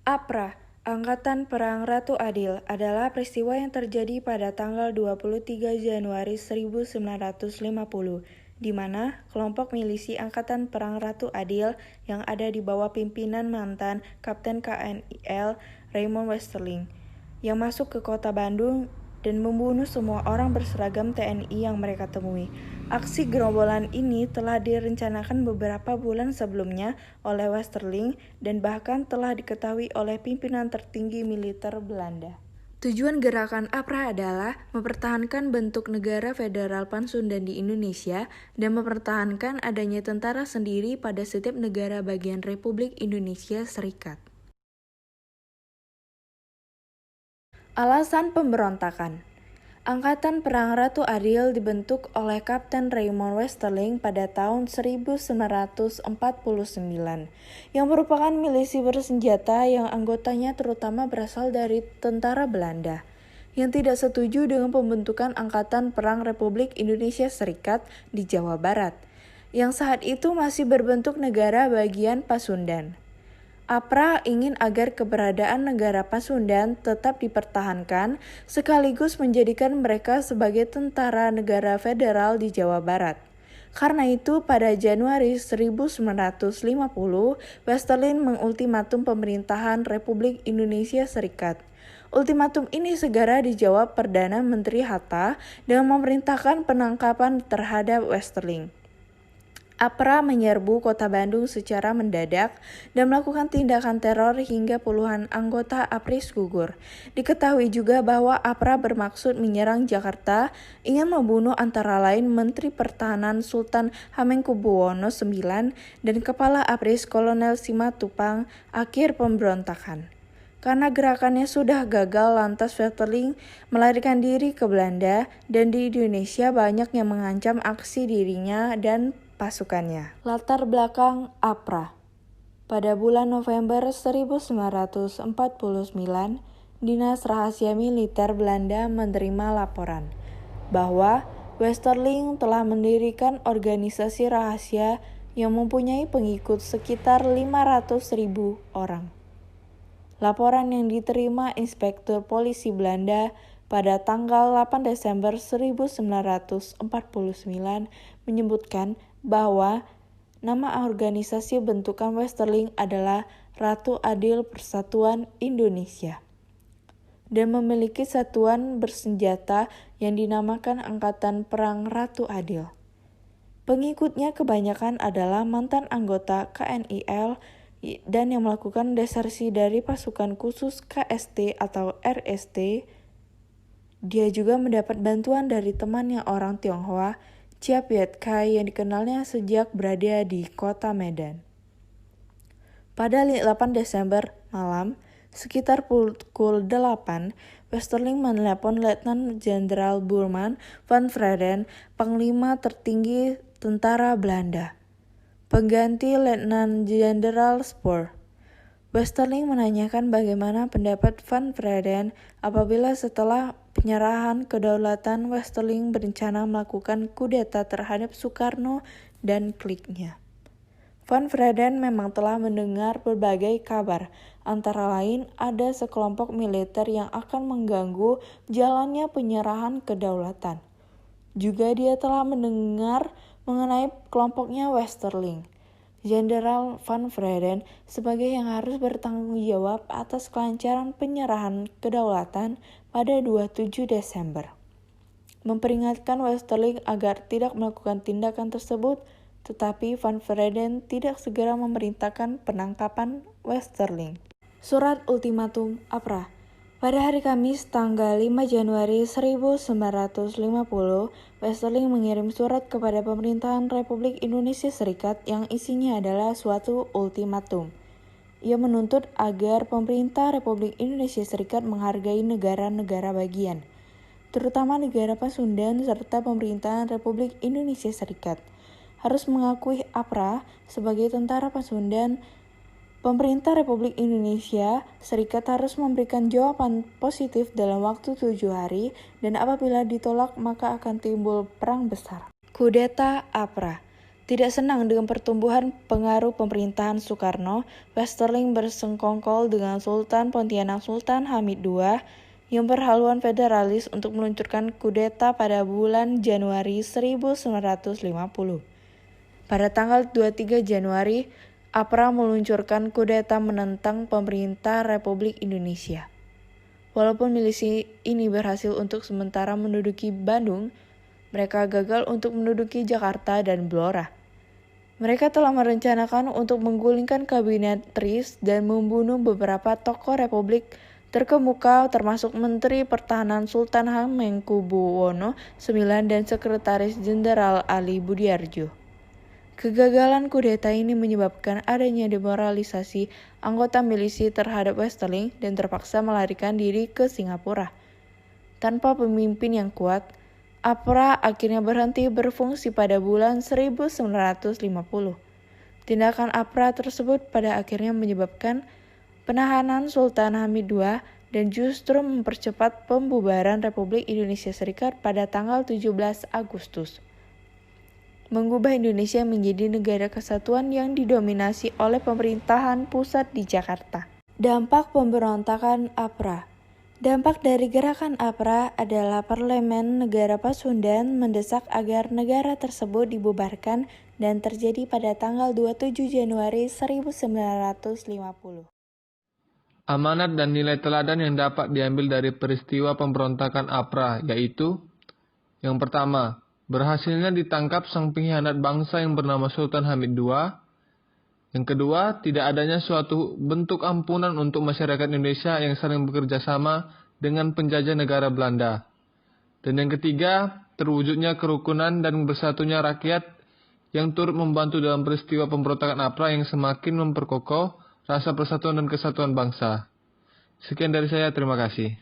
APRA, Angkatan Perang Ratu Adil, adalah peristiwa yang terjadi pada tanggal 23 Januari 1950, di mana kelompok milisi Angkatan Perang Ratu Adil yang ada di bawah pimpinan mantan Kapten KNIL Raymond Westerling, yang masuk ke kota Bandung dan membunuh semua orang berseragam TNI yang mereka temui. Aksi gerombolan ini telah direncanakan beberapa bulan sebelumnya oleh Westerling dan bahkan telah diketahui oleh pimpinan tertinggi militer Belanda. Tujuan gerakan APRA adalah mempertahankan bentuk negara federal Pansundan di Indonesia dan mempertahankan adanya tentara sendiri pada setiap negara bagian Republik Indonesia Serikat. Alasan pemberontakan. Angkatan Perang Ratu Adil dibentuk oleh Kapten Raymond Westerling pada tahun 1949, yang merupakan milisi bersenjata yang anggotanya terutama berasal dari tentara Belanda, yang tidak setuju dengan pembentukan Angkatan Perang Republik Indonesia Serikat di Jawa Barat, yang saat itu masih berbentuk negara bagian Pasundan. APRA ingin agar keberadaan negara Pasundan tetap dipertahankan sekaligus menjadikan mereka sebagai tentara negara federal di Jawa Barat. Karena itu, pada Januari 1950, Westerling mengultimatum pemerintahan Republik Indonesia Serikat. Ultimatum ini segera dijawab Perdana Menteri Hatta dengan memerintahkan penangkapan terhadap Westerling. APRA menyerbu kota Bandung secara mendadak dan melakukan tindakan teror hingga puluhan anggota APRIS gugur. Diketahui juga bahwa APRA bermaksud menyerang Jakarta, ingin membunuh antara lain Menteri Pertahanan Sultan Hamengkubuwono IX dan Kepala APRIS Kolonel Simatupang. Akhir pemberontakan. Karena gerakannya sudah gagal, lantas Westerling melarikan diri ke Belanda, dan di Indonesia banyak yang mengancam aksi dirinya dan pasukannya. Latar belakang APRA. Pada bulan November 1949, Dinas Rahasia Militer Belanda menerima laporan bahwa Westerling telah mendirikan organisasi rahasia yang mempunyai pengikut sekitar 500.000 orang. Laporan yang diterima Inspektur Polisi Belanda pada tanggal 8 Desember 1949 menyebutkan bahwa nama organisasi bentukan Westerling adalah Ratu Adil Persatuan Indonesia dan memiliki satuan bersenjata yang dinamakan Angkatan Perang Ratu Adil. Pengikutnya kebanyakan adalah mantan anggota KNIL dan yang melakukan desersi dari pasukan khusus KST atau RST. Dia juga mendapat bantuan dari temannya orang Tionghoa, Chia Viet Cai, yang dikenalnya sejak berada di kota Medan. Pada 8 Desember malam, sekitar pukul 8, Westerling menelepon Letnan Jenderal Bormann van Vreden, Panglima tertinggi tentara Belanda, pengganti Letnan Jenderal Spoor. Westerling menanyakan bagaimana pendapat van Vreden apabila setelah penyerahan kedaulatan Westerling berencana melakukan kudeta terhadap Soekarno dan kliknya. Van Vreden memang telah mendengar berbagai kabar, antara lain ada sekelompok militer yang akan mengganggu jalannya penyerahan kedaulatan. Juga dia telah mendengar mengenai kelompoknya Westerling. Jenderal van Vreden sebagai yang harus bertanggung jawab atas kelancaran penyerahan kedaulatan pada 27 Desember. Memperingatkan Westerling agar tidak melakukan tindakan tersebut, tetapi van Vreden tidak segera memerintahkan penangkapan Westerling. Surat Ultimatum APRA. Pada hari Kamis tanggal 5 Januari 1950, Westerling mengirim surat kepada pemerintahan Republik Indonesia Serikat yang isinya adalah suatu ultimatum. Ia menuntut agar pemerintah Republik Indonesia Serikat menghargai negara-negara bagian, terutama negara Pasundan serta pemerintahan Republik Indonesia Serikat, harus mengakui APRA sebagai tentara Pasundan. Pemerintah Republik Indonesia Serikat harus memberikan jawaban positif dalam waktu 7 hari, dan apabila ditolak maka akan timbul perang besar. Kudeta APRA. Tidak senang dengan pertumbuhan pengaruh pemerintahan Soekarno, Westerling bersengkongkol dengan Sultan Pontianak Sultan Hamid II yang berhaluan federalis untuk meluncurkan kudeta pada bulan Januari 1950. Pada tanggal 23 Januari, APRA meluncurkan kudeta menentang pemerintah Republik Indonesia. Walaupun milisi ini berhasil untuk sementara menduduki Bandung, mereka gagal untuk menduduki Jakarta dan Blora. Mereka telah merencanakan untuk menggulingkan kabinet RIS dan membunuh beberapa tokoh Republik terkemuka termasuk Menteri Pertahanan Sultan Hamengkubuwono IX dan Sekretaris Jenderal Ali Budiarjo. Kegagalan kudeta ini menyebabkan adanya demoralisasi anggota milisi terhadap Westerling dan terpaksa melarikan diri ke Singapura. Tanpa pemimpin yang kuat, APRA akhirnya berhenti berfungsi pada bulan 1950. Tindakan APRA tersebut pada akhirnya menyebabkan penahanan Sultan Hamid II dan justru mempercepat pembubaran Republik Indonesia Serikat pada tanggal 17 Agustus. Mengubah Indonesia menjadi negara kesatuan yang didominasi oleh pemerintahan pusat di Jakarta. Dampak pemberontakan APRA. Dampak dari gerakan APRA adalah Parlemen Negara Pasundan mendesak agar negara tersebut dibubarkan dan terjadi pada tanggal 27 Januari 1950. Amanat dan nilai teladan yang dapat diambil dari peristiwa pemberontakan APRA yaitu: yang pertama, berhasilnya ditangkap sang pengkhianat bangsa yang bernama Sultan Hamid II. Yang kedua, tidak adanya suatu bentuk ampunan untuk masyarakat Indonesia yang saling bekerja sama dengan penjajah negara Belanda. Dan yang ketiga, terwujudnya kerukunan dan bersatunya rakyat yang turut membantu dalam peristiwa pemberontakan APRA yang semakin memperkokoh rasa persatuan dan kesatuan bangsa. Sekian dari saya, terima kasih.